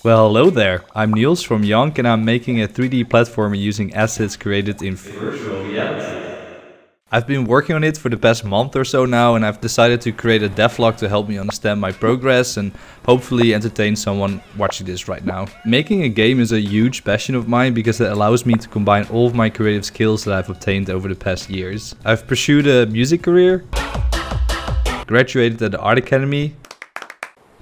Well, hello there, I'm Niels from YONK and I'm making a 3D platformer using assets created in virtual reality. I've been working on it for the past month or so now and I've decided to create a devlog to help me understand my progress and hopefully entertain someone watching this right now. Making a game is a huge passion of mine because it allows me to combine all of my creative skills that I've obtained over the past years. I've pursued a music career, graduated at the art academy,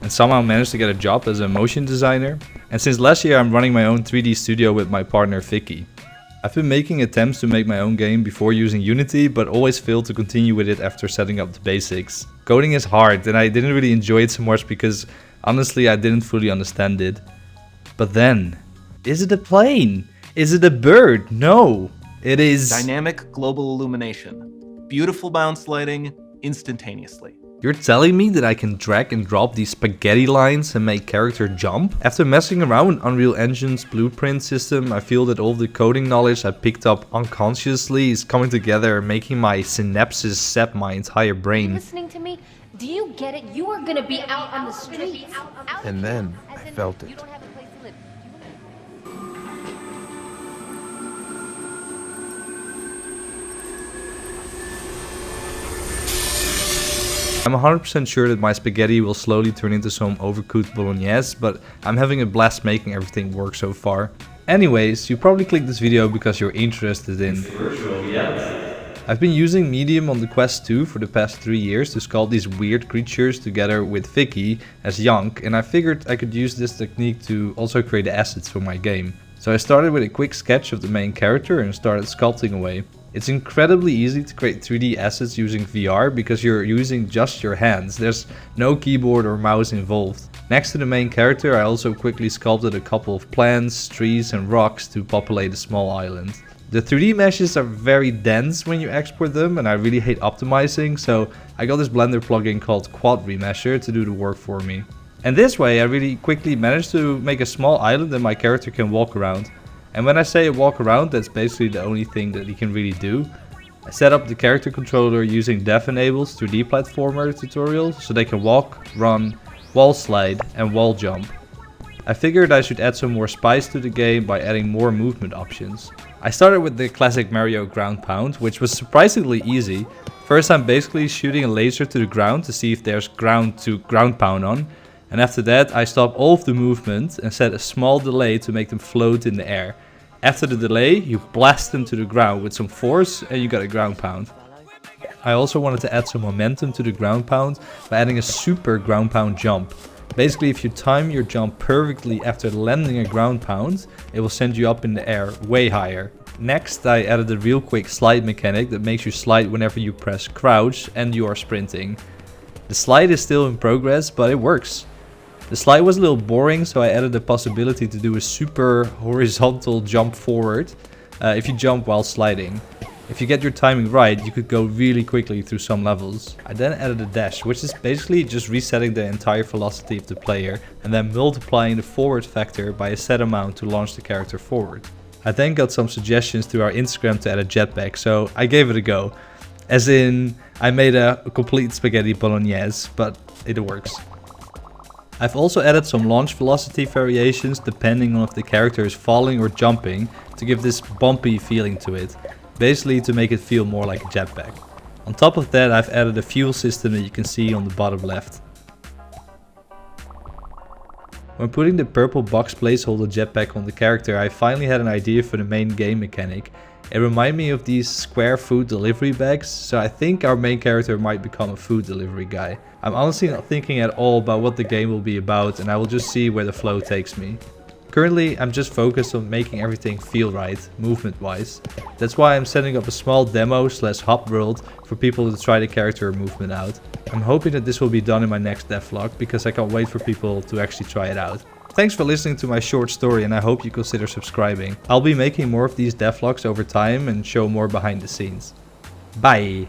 and somehow managed to get a job as a motion designer. And since last year I'm running my own 3D studio with my partner Vicky. I've been making attempts to make my own game before using Unity, but always failed to continue with it after setting up the basics. Coding is hard and I didn't really enjoy it so much because honestly I didn't fully understand it. But then, is it a plane? Is it a bird? No, it is dynamic global illumination. Beautiful bounce lighting instantaneously. You're telling me that I can drag and drop these spaghetti lines and make character jump? After messing around with Unreal Engine's blueprint system, I feel that all the coding knowledge I picked up unconsciously is coming together and making my synapses sap my entire brain. Are you listening to me? Do you get it? You are gonna be out on the streets. And then I felt it. I'm 100% sure that my spaghetti will slowly turn into some overcooked bolognese, but I'm having a blast making everything work so far. Anyways, you probably clicked this video because you're interested in virtual reality. I've been using Medium on the Quest 2 for the past 3 years to sculpt these weird creatures together with Vicky as YONK, and I figured I could use this technique to also create assets for my game. So I started with a quick sketch of the main character and started sculpting away. It's incredibly easy to create 3D assets using VR because you're using just your hands. There's no keyboard or mouse involved. Next to the main character, I also quickly sculpted a couple of plants, trees and rocks to populate a small island. The 3D meshes are very dense when you export them and I really hate optimizing, so I got this Blender plugin called Quad Remesher to do the work for me. And this way I really quickly managed to make a small island that my character can walk around. And when I say walk around, that's basically the only thing that he can really do. I set up the character controller using DevEnable's 3D platformer tutorial so they can walk, run, wall slide and wall jump. I figured I should add some more spice to the game by adding more movement options. I started with the classic Mario ground pound, which was surprisingly easy. First I'm basically shooting a laser to the ground to see if there's ground to ground pound on. And after that I stop all of the movement and set a small delay to make them float in the air. After the delay, you blast them to the ground with some force and you got a ground pound. I also wanted to add some momentum to the ground pound by adding a super ground pound jump. Basically, if you time your jump perfectly after landing a ground pound, it will send you up in the air way higher. Next, I added a real quick slide mechanic that makes you slide whenever you press crouch and you are sprinting. The slide is still in progress, but it works. The slide was a little boring, so I added the possibility to do a super horizontal jump forward if you jump while sliding. If you get your timing right, you could go really quickly through some levels. I then added a dash, which is basically just resetting the entire velocity of the player and then multiplying the forward factor by a set amount to launch the character forward. I then got some suggestions through our Instagram to add a jetpack, so I gave it a go. As in, I made a complete spaghetti bolognese, but it works. I've also added some launch velocity variations depending on if the character is falling or jumping to give this bumpy feeling to it, basically to make it feel more like a jetpack. On top of that I've added a fuel system that you can see on the bottom left. When putting the purple box placeholder jetpack on the character, I finally had an idea for the main game mechanic. It reminded me of these square food delivery bags, so I think our main character might become a food delivery guy. I'm honestly not thinking at all about what the game will be about and I will just see where the flow takes me. Currently I'm just focused on making everything feel right, movement wise. That's why I'm setting up a small demo / hub world for people to try the character movement out. I'm hoping that this will be done in my next devlog because I can't wait for people to actually try it out. Thanks for listening to my short story and I hope you consider subscribing. I'll be making more of these devlogs over time and show more behind the scenes. Bye!